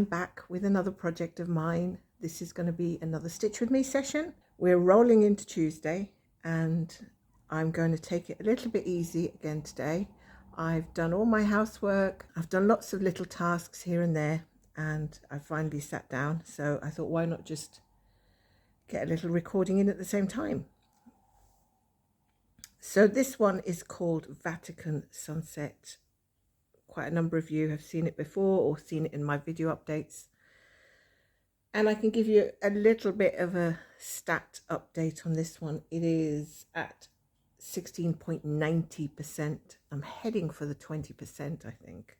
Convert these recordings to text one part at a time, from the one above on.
I'm back with another project of mine. This is going to be another Stitch With Me session. We're rolling into Tuesday and I'm going to take it a little bit easy again today. I've done all my housework. I've done lots of little tasks here and there and I finally sat down. So I thought, why not just get a little recording in at the same time? So this one is called Vatican Sunset. Quite a number of you have seen it before or seen it in my video updates. And I can give you a little bit of a stat update on this one. It is at 16.90%. I'm heading for the 20%, I think.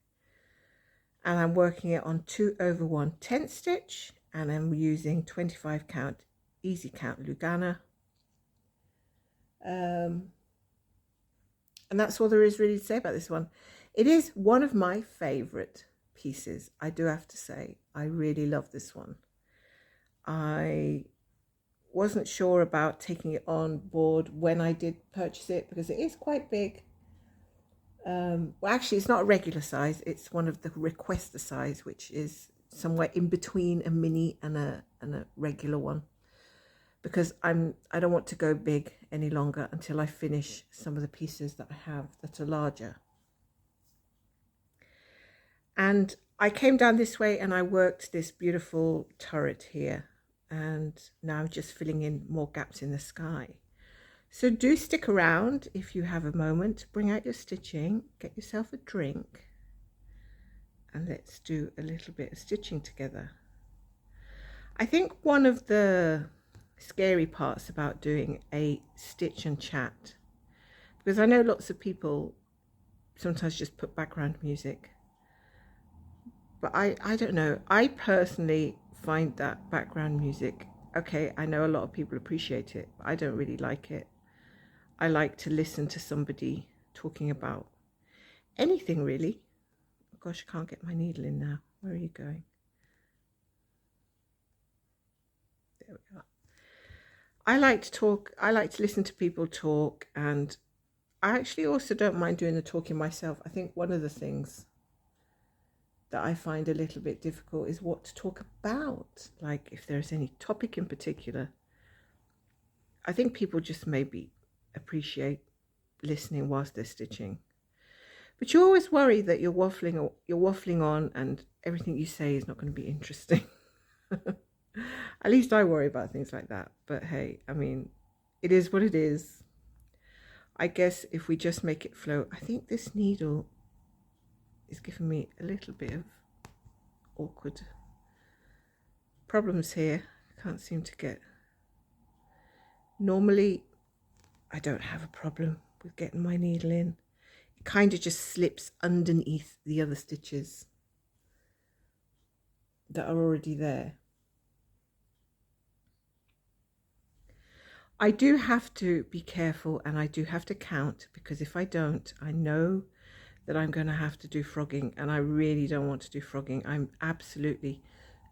And I'm working it on 2/1 10th stitch, and I'm using 25 count easy count lugana. And that's all there is really to say about this one. It is one of my favorite pieces, I do have to say. I really love this one. I wasn't sure about taking it on board when I did purchase it because it is quite big. Well, actually, it's not a regular size. It's one of the requester size, which is somewhere in between a mini and a regular one. Because I don't want to go big any longer until I finish some of the pieces that I have that are larger. And I came down this way and I worked this beautiful turret here. And now I'm just filling in more gaps in the sky. So do stick around if you have a moment. Bring out your stitching, get yourself a drink. And let's do a little bit of stitching together. I think one of the scary parts about doing a stitch and chat, because I know lots of people sometimes just put background music, but I don't know, I personally find that background music, okay, I know a lot of people appreciate it, but I don't really like it. I like to listen to somebody talking about anything really. Oh gosh, I can't get my needle in now. Where are you going? There we are. I like to talk, I like to listen to people talk, and I actually also don't mind doing the talking myself. I think one of the things that I find a little bit difficult is what to talk about. Like if there's any topic in particular, I think people just maybe appreciate listening whilst they're stitching. But you always worry that you're waffling on and everything you say is not going to be interesting. At least I worry about things like that. But hey, I mean, it is what it is. I guess if we just make it flow. I think this needle is giving me a little bit of awkward problems here. I can't seem to get... Normally, I don't have a problem with getting my needle in. It kind of just slips underneath the other stitches that are already there. I do have to be careful and I do have to count, because if I don't, I know that I'm going to have to do frogging, and I really don't want to do frogging. I'm absolutely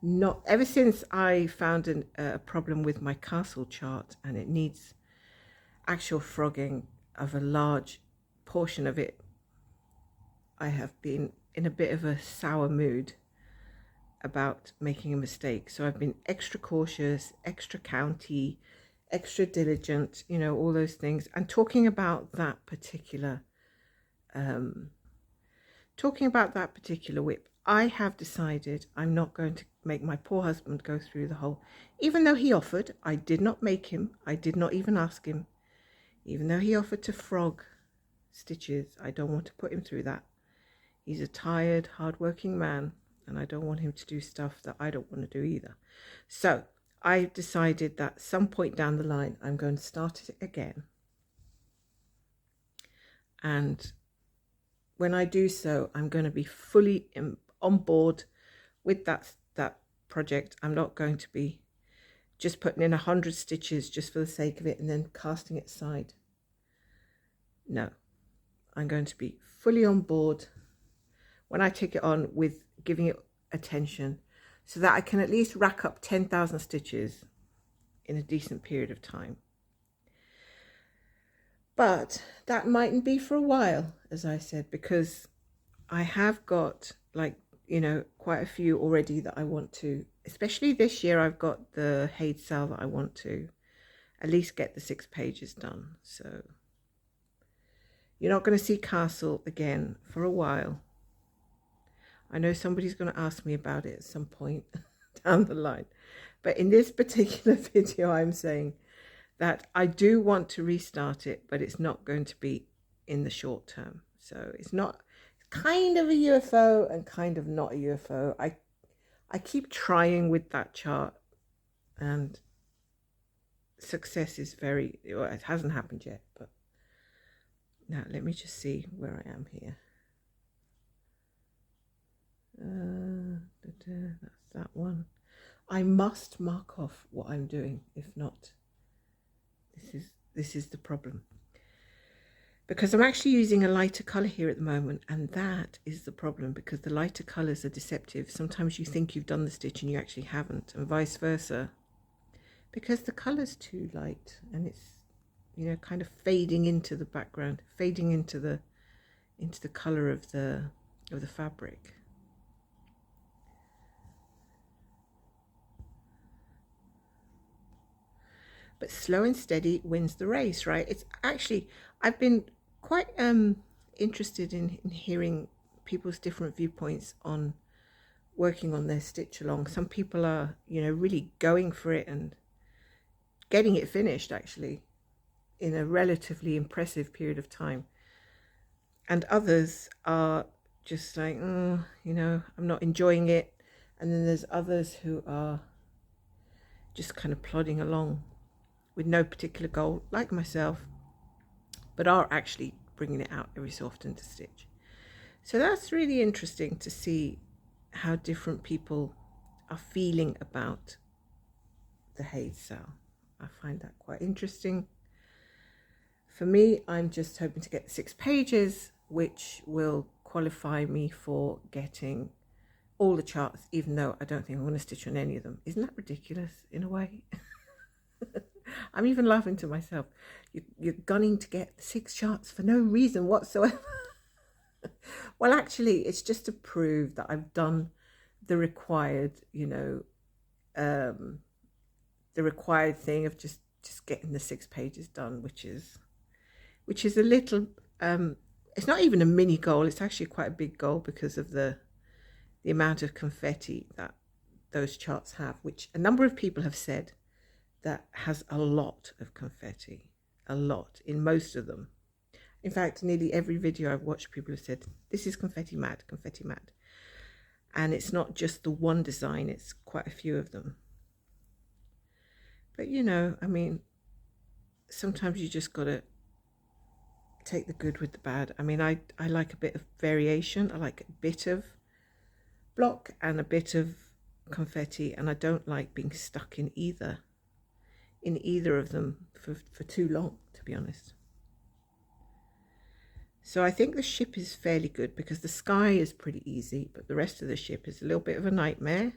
not. Ever since I found a problem with my castle chart and it needs actual frogging of a large portion of it, I have been in a bit of a sour mood about making a mistake. So I've been extra cautious, extra county, extra diligent, you know, all those things. And talking about that particular whip, I have decided I'm not going to make my poor husband go through the whole, even though he offered. I did not make him, I did not even ask him. Even though he offered to frog stitches, I don't want to put him through that. He's a tired, hard-working man, and I don't want him to do stuff that I don't want to do either. So I've decided that some point down the line, I'm going to start it again. And when I do so, I'm going to be fully on board with that project. I'm not going to be just putting in 100 stitches just for the sake of it and then casting it aside. No, I'm going to be fully on board when I take it on with giving it attention, so that I can at least rack up 10,000 stitches in a decent period of time. But that mightn't be for a while, as I said, because I have got, like, you know, quite a few already that I want to, especially this year, I've got the HAED sale that I want to at least get the 6 pages done. So you're not going to see Castle again for a while. I know somebody's going to ask me about it at some point down the line. But in this particular video, I'm saying that I do want to restart it, but it's not going to be in the short term. So it's kind of a UFO and kind of not a UFO. I keep trying with that chart, and success is well, it hasn't happened yet. But now let me just see where I am here. That's that one. I must mark off what I'm doing. If not, this is the problem. Because I'm actually using a lighter colour here at the moment, and that is the problem, because the lighter colours are deceptive. Sometimes you think you've done the stitch and you actually haven't, and vice versa. Because the colour's too light and it's, you know, kind of fading into the background, fading into the colour of the fabric. But slow and steady wins the race, right? It's actually, I've been quite interested in hearing people's different viewpoints on working on their stitch along. Some people are, you know, really going for it and getting it finished actually in a relatively impressive period of time. And others are just like, oh, you know, I'm not enjoying it. And then there's others who are just kind of plodding along with no particular goal, like myself, but are actually bringing it out every so often to stitch. So that's really interesting to see how different people are feeling about the HAED sale. I find that quite interesting. For me, I'm just hoping to get the 6 pages, which will qualify me for getting all the charts, even though I don't think I'm going to stitch on any of them. Isn't that ridiculous in a way? I'm even laughing to myself. You're gunning to get 6 charts for no reason whatsoever. Well, actually, it's just to prove that I've done the required, you know, the required thing of just getting the 6 pages done, which is a little, it's not even a mini goal. It's actually quite a big goal because of the amount of confetti that those charts have, which a number of people have said that has a lot of confetti, a lot in most of them. In fact, nearly every video I've watched, people have said, this is confetti mad, confetti mad. And it's not just the one design, it's quite a few of them. But, you know, I mean, sometimes you just got to take the good with the bad. I mean, I like a bit of variation. I like a bit of block and a bit of confetti, and I don't like being stuck in either of them for too long, to be honest. So I think the ship is fairly good because the sky is pretty easy, but the rest of the ship is a little bit of a nightmare.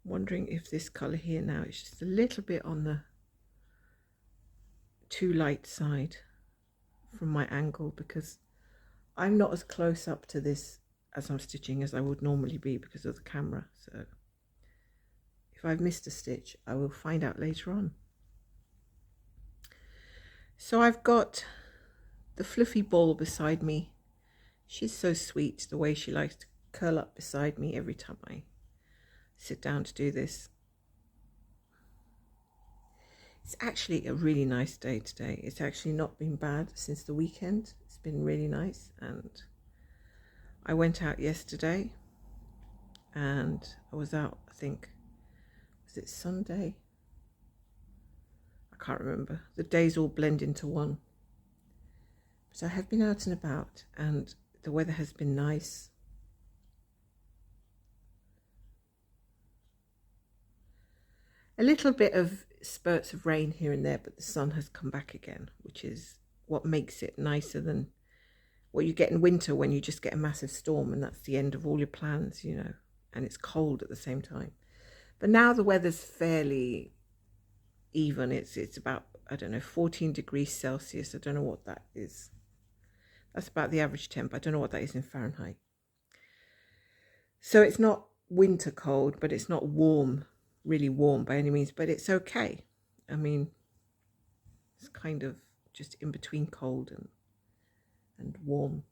I'm wondering if this colour here now is just a little bit on the too light side from my angle, because I'm not as close up to this as I'm stitching as I would normally be because of the camera. So if I've missed a stitch, I will find out later on. So I've got the fluffy ball beside me. She's so sweet, the way she likes to curl up beside me every time I sit down to do this. It's actually a really nice day today. It's actually not been bad since the weekend. It's been really nice, and I went out yesterday and I was out, I think, was it Sunday? I can't remember. The days all blend into one. So I have been out and about, and the weather has been nice. A little bit of spurts of rain here and there, but the sun has come back again, which is what makes it nicer than what you get in winter when you just get a massive storm and that's the end of all your plans, you know, and it's cold at the same time. But now the weather's fairly even. It's about, I don't know, 14 degrees Celsius. I don't know what that is. That's about the average temp. I don't know what that is in Fahrenheit. So it's not winter cold, but it's not warm, really warm by any means, but it's okay. I mean, it's kind of just in between cold and warm.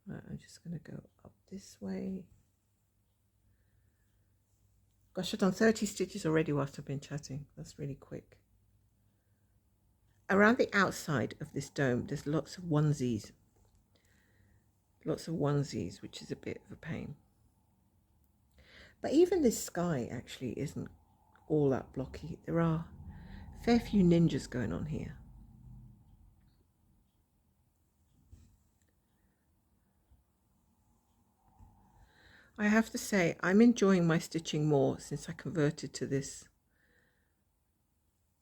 Right, I'm just going to go up this way. Gosh, I've done 30 stitches already whilst I've been chatting. That's really quick. Around the outside of this dome, there's lots of onesies. Lots of onesies, which is a bit of a pain. But even this sky actually isn't all that blocky. There are a fair few ninjas going on here. I have to say, I'm enjoying my stitching more since I converted to this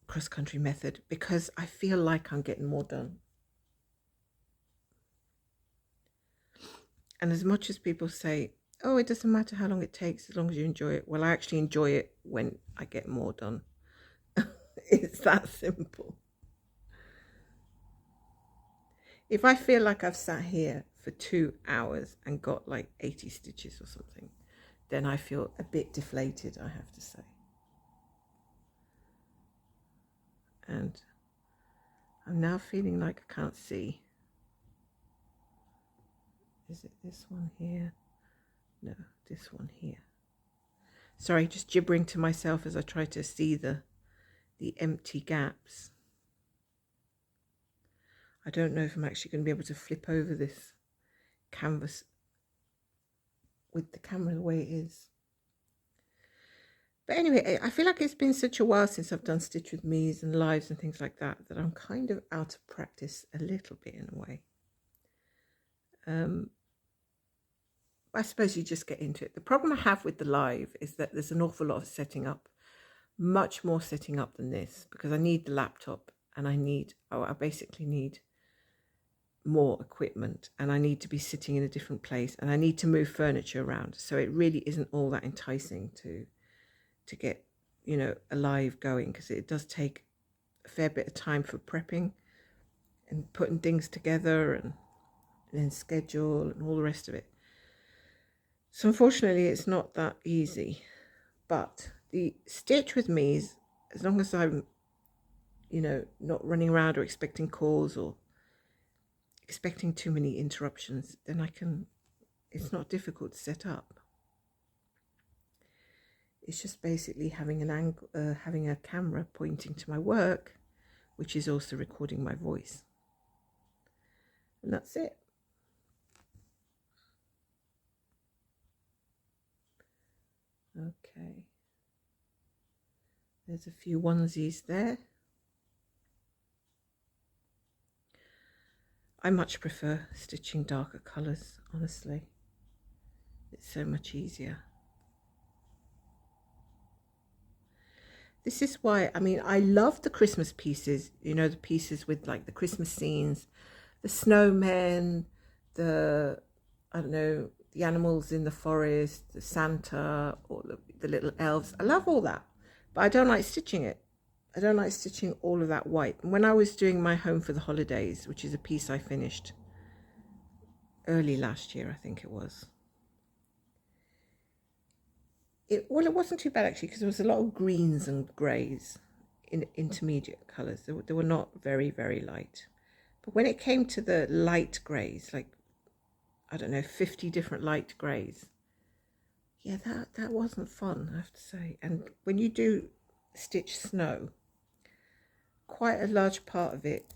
cross-country method, because I feel like I'm getting more done. And as much as people say, oh, it doesn't matter how long it takes as long as you enjoy it, well, I actually enjoy it when I get more done. It's that simple. If I feel like I've sat here for 2 hours and got like 80 stitches or something, then I feel a bit deflated, I have to say. And I'm now feeling like I can't see. Is it this one here? No, this one here. Sorry, just gibbering to myself as I try to see the empty gaps. I don't know if I'm actually going to be able to flip over this canvas with the camera the way it is. But anyway, I feel like it's been such a while since I've done Stitch With Me's and lives and things like that, that I'm kind of out of practice a little bit in a way. I suppose you just get into it. The problem I have with the live is that there's an awful lot of setting up, much more setting up than this, because I need the laptop and I basically need more equipment, and I need to be sitting in a different place, and I need to move furniture around. So it really isn't all that enticing to get, you know, a live going, because it does take a fair bit of time for prepping and putting things together and then schedule and all the rest of it. So unfortunately it's not that easy. But the Stitch With Me's, as long as I'm, you know, not running around or expecting calls or expecting too many interruptions, then I can, it's not difficult to set up. It's just basically having an angle, having a camera pointing to my work, which is also recording my voice. And that's it. Okay. There's a few onesies there. I much prefer stitching darker colours, honestly. It's so much easier. This is why, I mean, I love the Christmas pieces, you know, the pieces with like the Christmas scenes, the snowmen, the, I don't know, the animals in the forest, the Santa, or the little elves. I love all that, but I don't like stitching it. I don't like stitching all of that white. When I was doing my Home for the Holidays, which is a piece I finished early last year, I think it was. Well, it wasn't too bad actually, because there was a lot of greens and greys in intermediate colours. They were not very, very light. But when it came to the light greys, like, I don't know, 50 different light greys, yeah, that wasn't fun, I have to say. And when you do stitch snow, quite a large part of it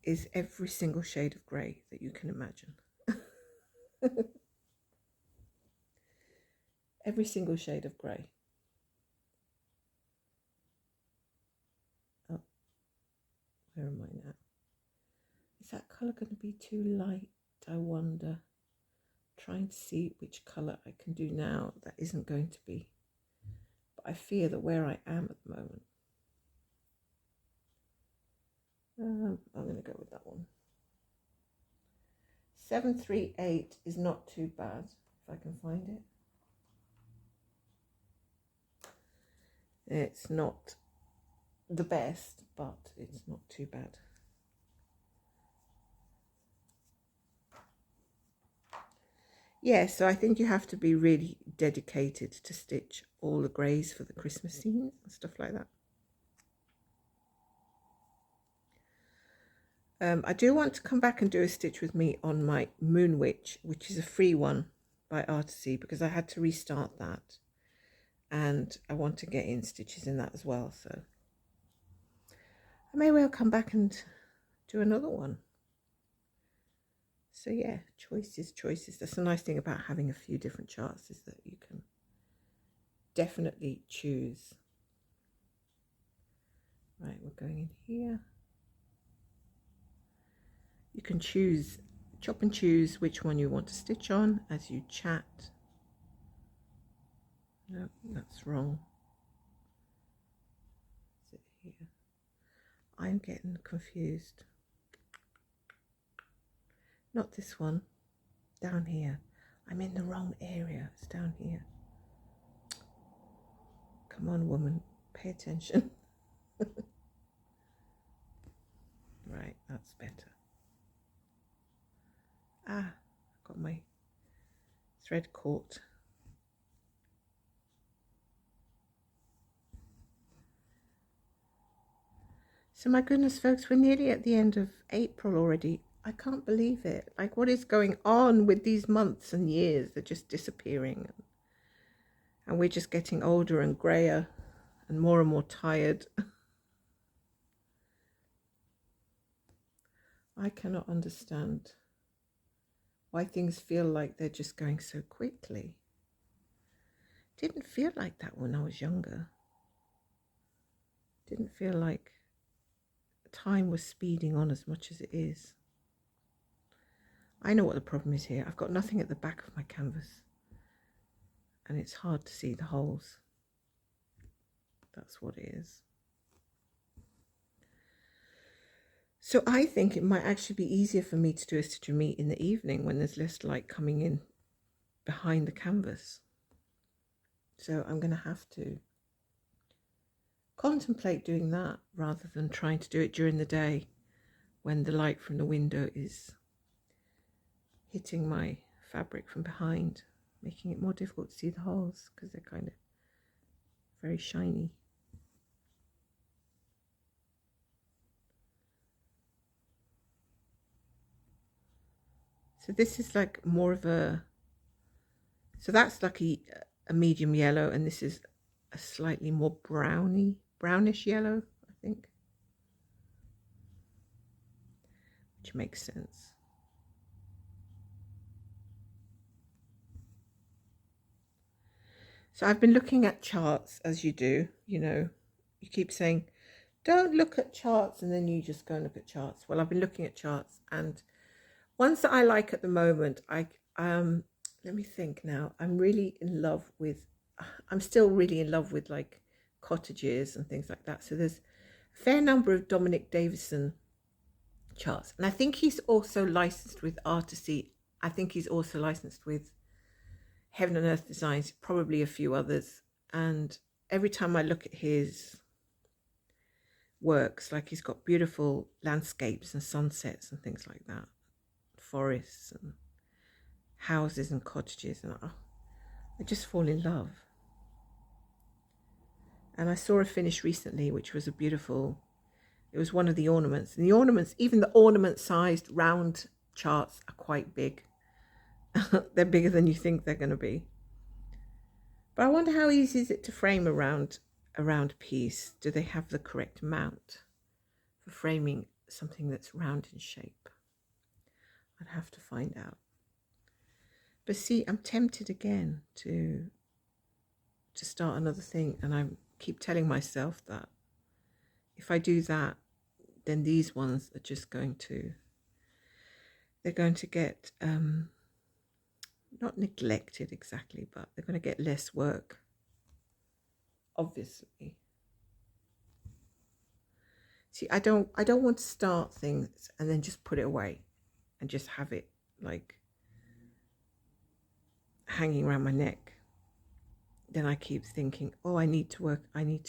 is every single shade of grey that you can imagine. Every single shade of grey. Oh, where am I now? Is that colour going to be too light, I wonder? Trying to see which colour I can do now that isn't going to be. But I fear that where I am at the moment, I'm going to go with that one. 738 is not too bad, if I can find it. It's not the best, but it's not too bad. Yeah, so I think you have to be really dedicated to stitch all the greys for the Christmas scene and stuff like that. I do want to come back and do a stitch with me on my Moon Witch, which is a free one by Artisy, because I had to restart that. And I want to get in stitches in that as well. So I may well come back and do another one. So yeah, choices. That's the nice thing about having a few different charts, is that you can definitely choose. Right, we're going in here. You can chop and choose which one you want to stitch on as you chat. No, that's wrong. Is it here? I'm getting confused. Not this one. Down here. I'm in the wrong area. It's down here. Come on, woman. Pay attention. Right, that's better. Ah, got my thread caught. So my goodness, folks, we're nearly at the end of April already. I can't believe it. Like, what is going on with these months and years? They're just disappearing. And we're just getting older and grayer and more tired. I cannot understand why things feel like they're just going so quickly. Didn't feel like that when I was younger. Didn't feel like time was speeding on as much as it is. I know what the problem is here. I've got nothing at the back of my canvas and it's hard to see the holes. That's what it is. So I think it might actually be easier for me to do a stitch of me in the evening when there's less light coming in behind the canvas. So I'm going to have to contemplate doing that rather than trying to do it during the day when the light from the window is hitting my fabric from behind, making it more difficult to see the holes because they're kind of very shiny. So this is like more of a, so that's like a medium yellow, and this is a slightly more brownish yellow, I think, which makes sense. So I've been looking at charts, as you do, you know, you keep saying, don't look at charts, and then you just go and look at charts. Well, I've been looking at charts, and ones that I like at the moment, let me think now. I'm still really in love with like cottages and things like that. So there's a fair number of Dominic Davison charts. And I think he's also licensed with Artisy. I think he's also licensed with Heaven and Earth Designs, probably a few others. And every time I look at his works, like he's got beautiful landscapes and sunsets and things like that, forests and houses and cottages, and I just fall in love. And I saw a finish recently which was a beautiful, it was one of the ornaments, and the ornaments, even the ornament sized round charts are quite big. They're bigger than you think they're going to be. But I wonder how easy is it to frame a round piece? Do they have the correct mount for framing something that's round in shape? I'd have to find out. But see, I'm tempted again to start another thing, and I keep telling myself that if I do that, then these ones are just going to, they're going to get not neglected exactly, but they're going to get less work, obviously. See, I don't want to start things and then just put it away and just have it like hanging around my neck. then I keep thinking, oh, I need to work, I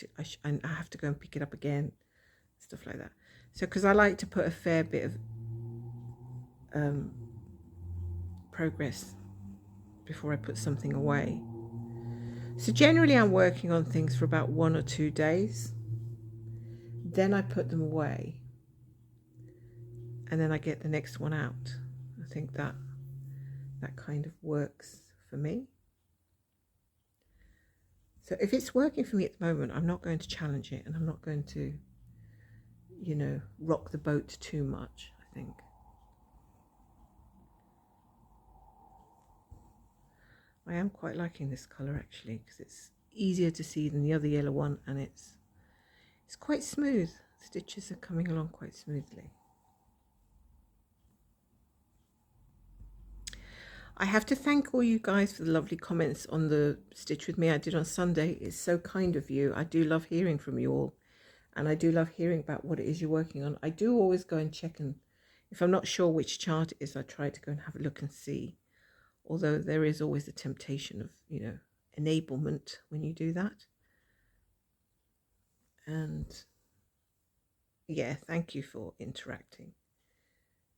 have to go and pick it up again, stuff like that. So because I like to put a fair bit of progress before I put something away. So generally I'm working on things for about 1 or 2 days, then I put them away, and then I get the next one out. I think that kind of works for me. So if it's working for me at the moment, I'm not going to challenge it, and I'm not going to, rock the boat too much, I think. I am quite liking this colour actually, because it's easier to see than the other yellow one, and it's quite smooth. The stitches are coming along quite smoothly. I have to thank all you guys for the lovely comments on the Stitch With Me I did on Sunday. It's so kind of you. I do love hearing from you all, and I do love hearing about what it is you're working on. I do always go and check, and if I'm not sure which chart it is, I try to go and have a look and see. Although there is always the temptation of, enablement when you do that. And yeah, thank you for interacting.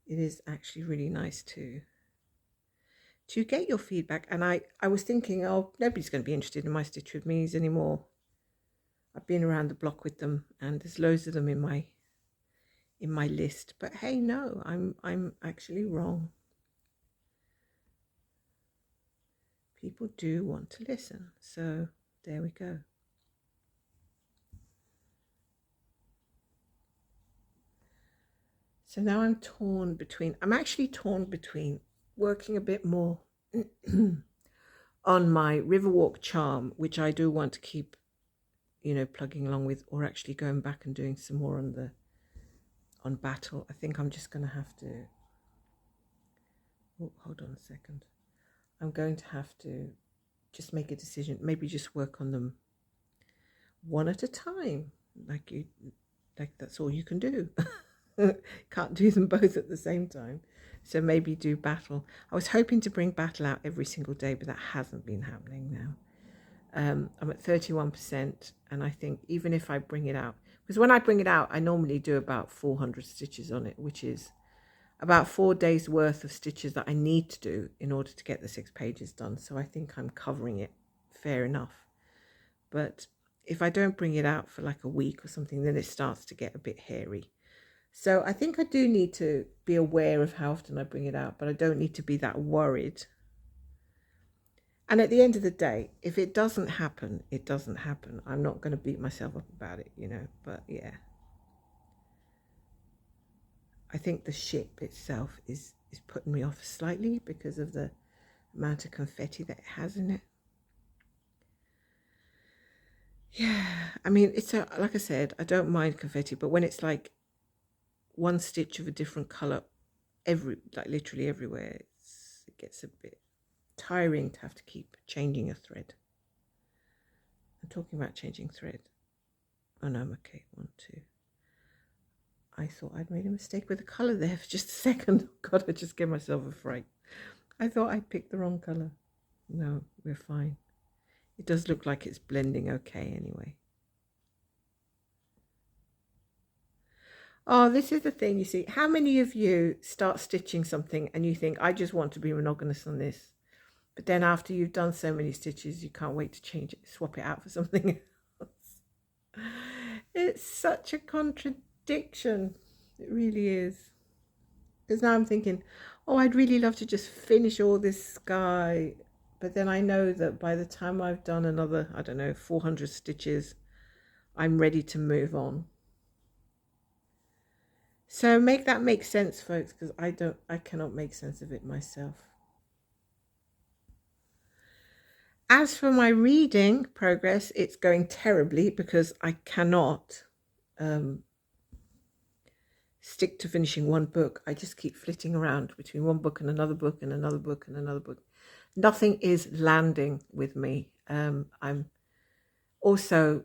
It is actually really nice to get your feedback. And I was thinking, oh, nobody's going to be interested in my Stitch With Me's anymore. I've been around the block with them, and there's loads of them in my list. But hey, no, I'm actually wrong. People do want to listen, so there we go. So now I'm actually torn between working a bit more on my Riverwalk charm, which I do want to keep, plugging along with, or actually going back and doing some more on Battle. I think I'm just going to have to, hold on a second. I'm going to have to just make a decision, maybe just work on them one at a time, like that's all you can do. Can't do them both at the same time. So maybe do Battle. I was hoping to bring Battle out every single day, but that hasn't been happening now. I'm at 31%, and I think even if I bring it out, because when I bring it out, I normally do about 400 stitches on it, which is about 4 days worth of stitches that I need to do in order to get the 6 pages done. So I think I'm covering it fair enough. But if I don't bring it out for like a week or something, then it starts to get a bit hairy. So I think I do need to be aware of how often I bring it out, but I don't need to be that worried. And at the end of the day, if it doesn't happen, it doesn't happen. I'm not going to beat myself up about it, but yeah. I think the ship itself is putting me off slightly because of the amount of confetti that it has in it. Yeah, I mean, like I said, I don't mind confetti, but when it's like one stitch of a different color literally everywhere, it gets a bit tiring to have to keep changing a thread. I'm talking about changing thread. Oh no, okay, 1, 2. I thought I'd made a mistake with the colour there for just a second. God, I just gave myself a fright. I thought I'd picked the wrong colour. No, we're fine. It does look like it's blending okay anyway. Oh, this is the thing, you see. How many of you start stitching something and you think, I just want to be monogamous on this? But then after you've done so many stitches, you can't wait to change it, swap it out for something else. It's such a contradiction. It really is. Because now I'm thinking, oh, I'd really love to just finish all this sky. But then I know that by the time I've done another, 400 stitches, I'm ready to move on. So make that make sense, folks, because I cannot make sense of it myself. As for my reading progress, it's going terribly because I cannot stick to finishing one book. I just keep flitting around between one book and another book and another book and another book. Nothing is landing with me. I'm also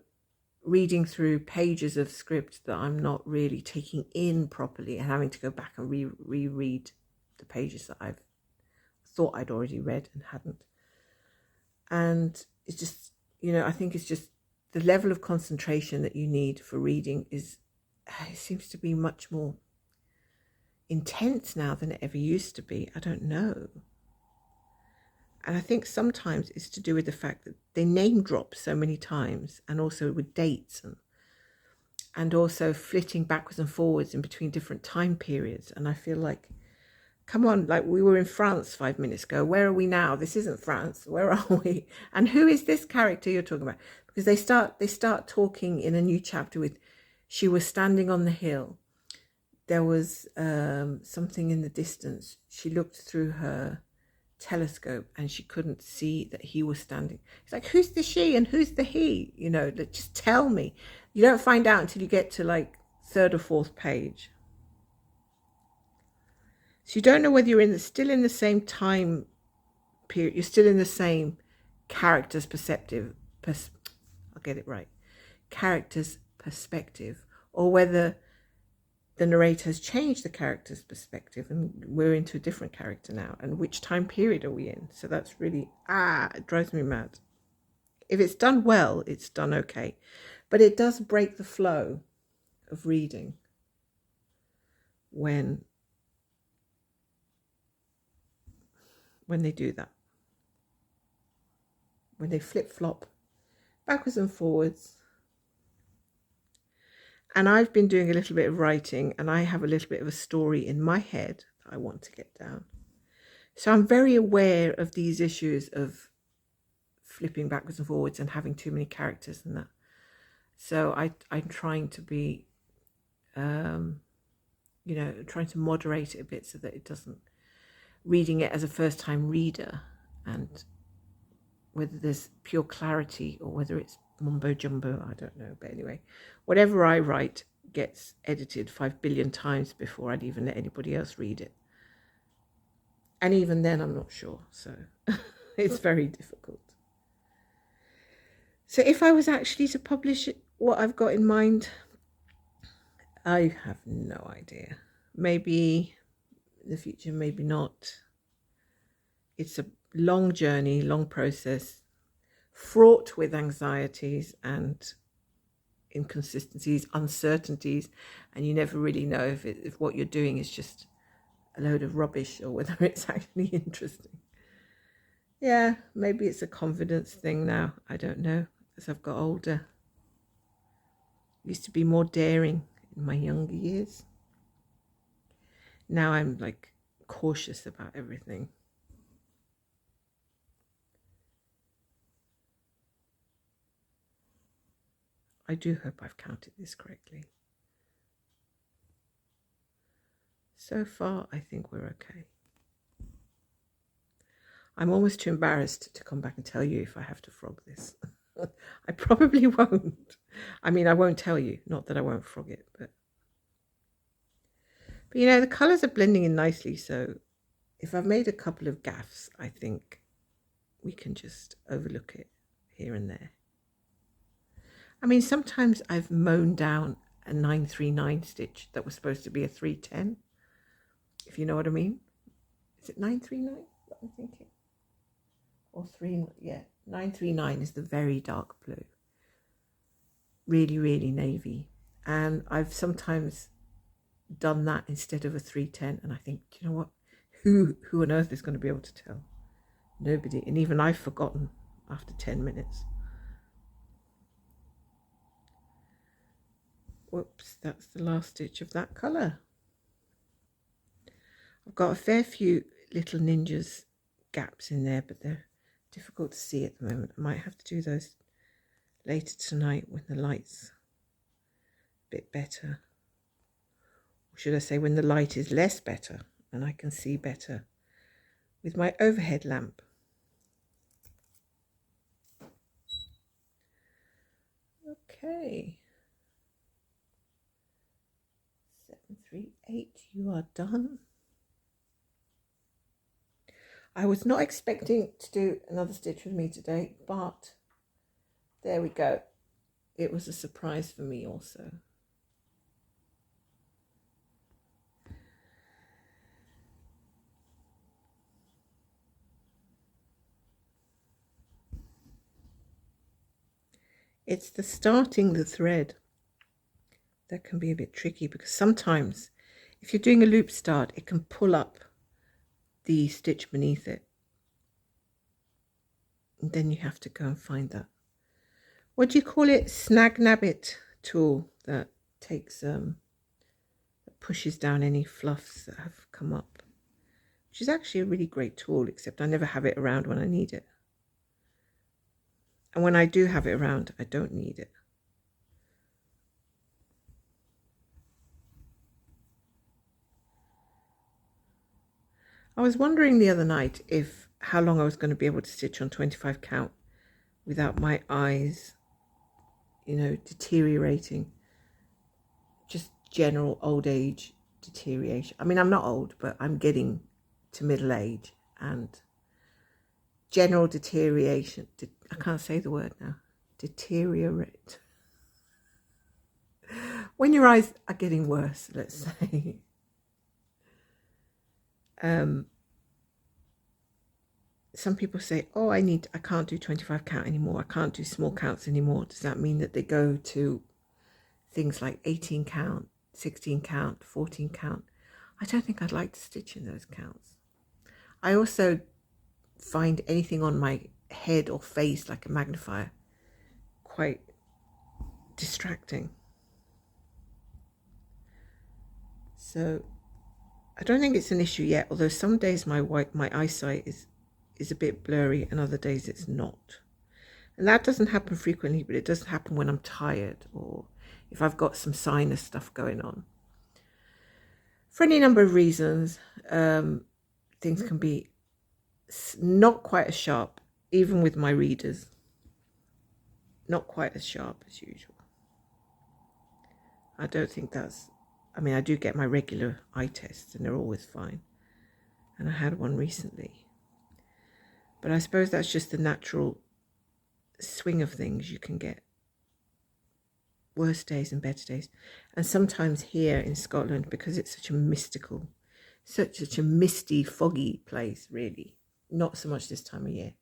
reading through pages of script that I'm not really taking in properly and having to go back and reread the pages that I've thought I'd already read and hadn't. And it's just, I think it's just the level of concentration that you need for reading it seems to be much more intense now than it ever used to be. I don't know. And I think sometimes it's to do with the fact that they name drop so many times, and also with dates and also flitting backwards and forwards in between different time periods. And I feel like, come on, like we were in France 5 minutes ago. Where are we now? This isn't France. Where are we? And who is this character you're talking about? Because they start talking in a new chapter with, she was standing on the hill. There was something in the distance. She looked through her telescope and she couldn't see that he was standing. It's like, who's the she and who's the he? Just tell me. You don't find out until you get to like 3rd or 4th page. So you don't know whether you're still in the same time period. You're still in the same character's perspective. I'll get it right. Character's perspective, or whether the narrator has changed the character's perspective and we're into a different character now. And which time period are we in? So that's really, it drives me mad. If it's done well, it's done okay. But it does break the flow of reading when they do that. When they flip-flop backwards and forwards. And I've been doing a little bit of writing, and I have a little bit of a story in my head that I want to get down. So I'm very aware of these issues of flipping backwards and forwards and having too many characters and that. So I'm trying to be, trying to moderate it a bit so that it doesn't, reading it as a first-time reader, and whether there's pure clarity or whether it's mumbo jumbo, I don't know. But anyway, whatever I write gets edited 5 billion times before I'd even let anybody else read it. And even then, I'm not sure. So it's very difficult. So if I was actually to publish what I've got in mind, I have no idea. Maybe in the future, maybe not. It's a long journey, long process, fraught with anxieties and inconsistencies, uncertainties, and you never really know if what you're doing is just a load of rubbish or whether it's actually interesting. Yeah, maybe it's a confidence thing now. I don't know, as I've got older. I used to be more daring in my younger years. Now I'm like cautious about everything. I do hope I've counted this correctly. So far, I think we're okay. I'm almost too embarrassed to come back and tell you if I have to frog this. I probably won't. I mean, I won't tell you. Not that I won't frog it, but the colours are blending in nicely. So if I've made a couple of gaffes, I think we can just overlook it here and there. I mean, sometimes I've mown down a 939 stitch that was supposed to be a 310, if you know what I mean. Is it 939 that I'm thinking? Or 939 is the very dark blue. Really, really navy. And I've sometimes done that instead of a 310, and I think, you know what? Who on earth is going to be able to tell? Nobody. And even I've forgotten after 10 minutes. Whoops, that's the last stitch of that colour. I've got a fair few little ninjas gaps in there, but they're difficult to see at the moment. I might have to do those later tonight when the light's a bit better. Or should I say when the light is less better and I can see better with my overhead lamp. Okay. 738, you are done. I was not expecting to do another stitch with me today, but there we go. It was a surprise for me also. It's the starting the thread that can be a bit tricky, because sometimes if you're doing a loop start, it can pull up the stitch beneath it. And then you have to go and find that. What do you call it? Snag nabbit tool that takes that pushes down any fluffs that have come up, which is actually a really great tool, except I never have it around when I need it. And when I do have it around, I don't need it. I was wondering the other night how long I was going to be able to stitch on 25 count without my eyes, deteriorating. Just general old age deterioration. I mean, I'm not old, but I'm getting to middle age, and general deterioration. I can't say the word now. Deteriorate. When your eyes are getting worse, let's say. Some people say, oh, I can't do 25 count anymore. I can't do small counts anymore. Does that mean that they go to things like 18 count, 16 count, 14 count? I don't think I'd like to stitch in those counts. I also find anything on my head or face like a magnifier quite distracting. So I don't think it's an issue yet, although some days my eyesight is a bit blurry and other days it's not. And that doesn't happen frequently, but it does happen when I'm tired or if I've got some sinus stuff going on. For any number of reasons, things can be not quite as sharp, even with my readers. Not quite as sharp as usual. I don't think I do get my regular eye tests and they're always fine. And I had one recently. But I suppose that's just the natural swing of things. You can get worse days and better days. And sometimes here in Scotland, because it's such a misty, foggy place, really. Not so much this time of year.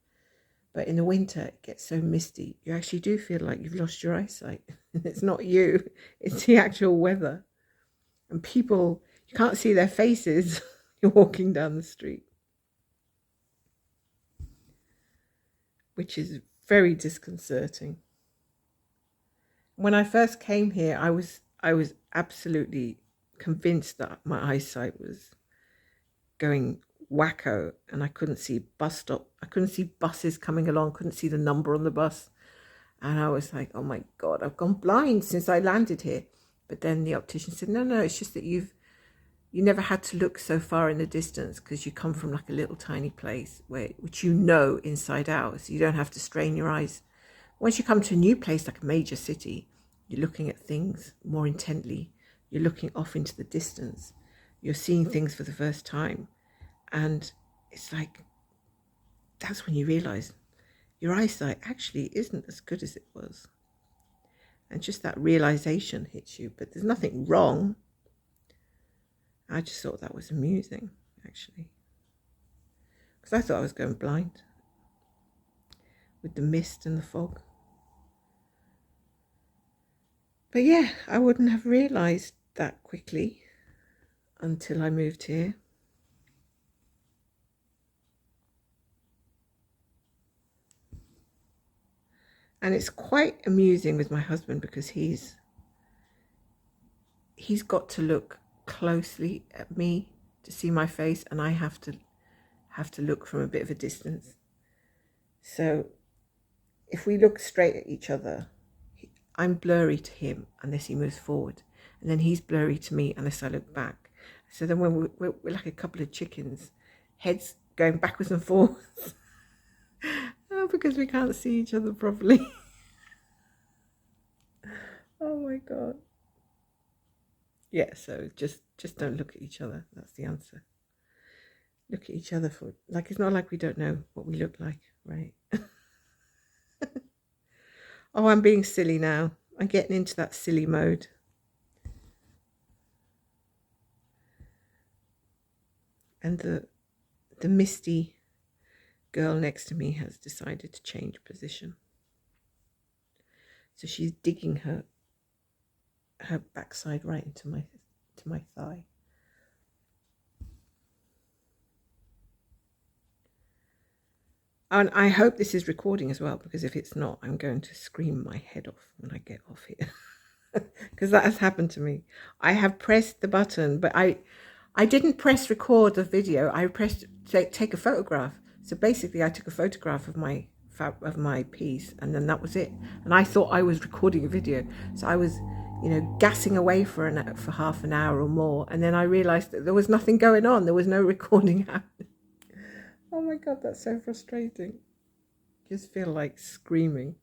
But in the winter, it gets so misty, you actually do feel like you've lost your eyesight. It's not you, it's the actual weather. And people, you can't see their faces. You're walking down the street. Which is very disconcerting. When I first came here, I was absolutely convinced that my eyesight was going wacko, and I couldn't see I couldn't see buses coming along, couldn't see the number on the bus. And I was like, oh my God, I've gone blind since I landed here. But then the optician said, no, it's just that you never had to look so far in the distance because you come from like a little tiny place which you know inside out, so you don't have to strain your eyes. Once you come to a new place like a major city, you're looking at things more intently. You're looking off into the distance. You're seeing things for the first time. And it's like, that's when you realize your eyesight actually isn't as good as it was. And just that realization hits you, but there's nothing wrong. I just thought that was amusing, actually. Because I thought I was going blind with the mist and the fog. But yeah, I wouldn't have realized that quickly until I moved here. And it's quite amusing with my husband because he's got to look closely at me to see my face, and I have to look from a bit of a distance. So if we look straight at each other, I'm blurry to him unless he moves forward, and then he's blurry to me unless I look back. So then when we're like a couple of chickens, heads going backwards and forwards. Because we can't see each other properly. Oh my God. Yeah, so just don't look at each other. That's the answer. Look at each other for, like, it's not like we don't know what we look like, right? Oh, I'm being silly now. I'm getting into that silly mode. And the misty girl next to me has decided to change position. So she's digging her backside right into my thigh. And I hope this is recording as well, because if it's not, I'm going to scream my head off when I get off here. Because that has happened to me. I have pressed the button, but I didn't press record the video. I pressed take a photograph. So basically I took a photograph of my piece, and then that was it. And I thought I was recording a video. So I was, gassing away for half an hour or more. And then I realized that there was nothing going on. There was no recording happening. Oh my God, that's so frustrating. Just feel like screaming.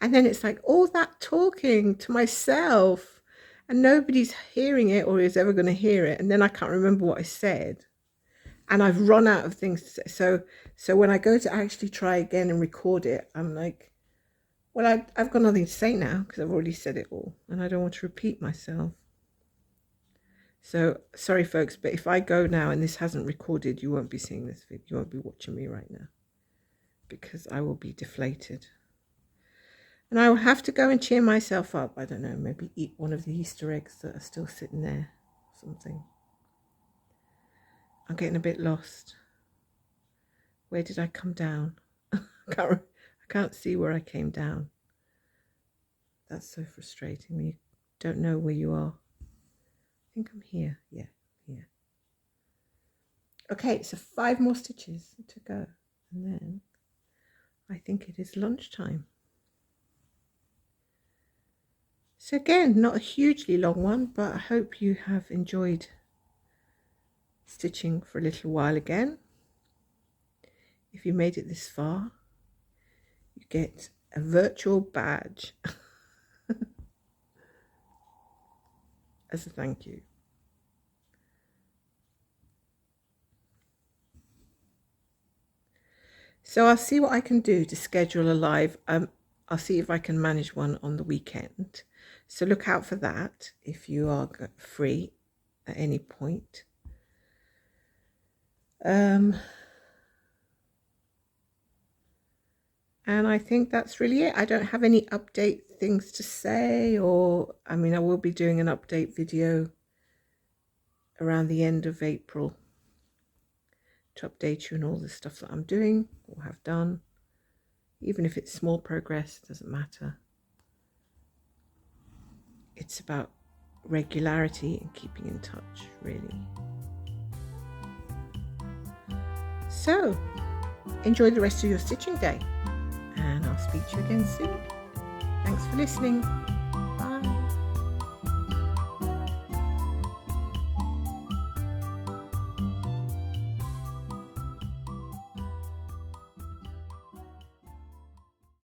And then it's like all that talking to myself and nobody's hearing it or is ever going to hear it. And then I can't remember what I said. And I've run out of things to say. So when I go to actually try again and record it, I'm like, well, I've got nothing to say now because I've already said it all. And I don't want to repeat myself. So sorry, folks, but if I go now and this hasn't recorded, you won't be seeing this video. You won't be watching me right now because I will be deflated. And I will have to go and cheer myself up. I don't know, maybe eat one of the Easter eggs that are still sitting there or something. I'm getting a bit lost. Where did I come down? I can't see where I came down. That's so frustrating when you don't know where you are. I think I'm here. Yeah, here. Okay, so 5 more stitches to go. And then I think it is lunchtime. So again, not a hugely long one, but I hope you have enjoyed stitching for a little while again. If you made it this far, you get a virtual badge as a thank you. So I'll see what I can do to schedule a live. I'll see if I can manage one on the weekend. So look out for that if you are free at any point. And I think that's really it. I don't have any update things to say, or I will be doing an update video around the end of April to update you on all the stuff that I'm doing or have done. Even if it's small progress, it doesn't matter. It's about regularity and keeping in touch, really. So, enjoy the rest of your stitching day, and I'll speak to you again soon. Thanks for listening.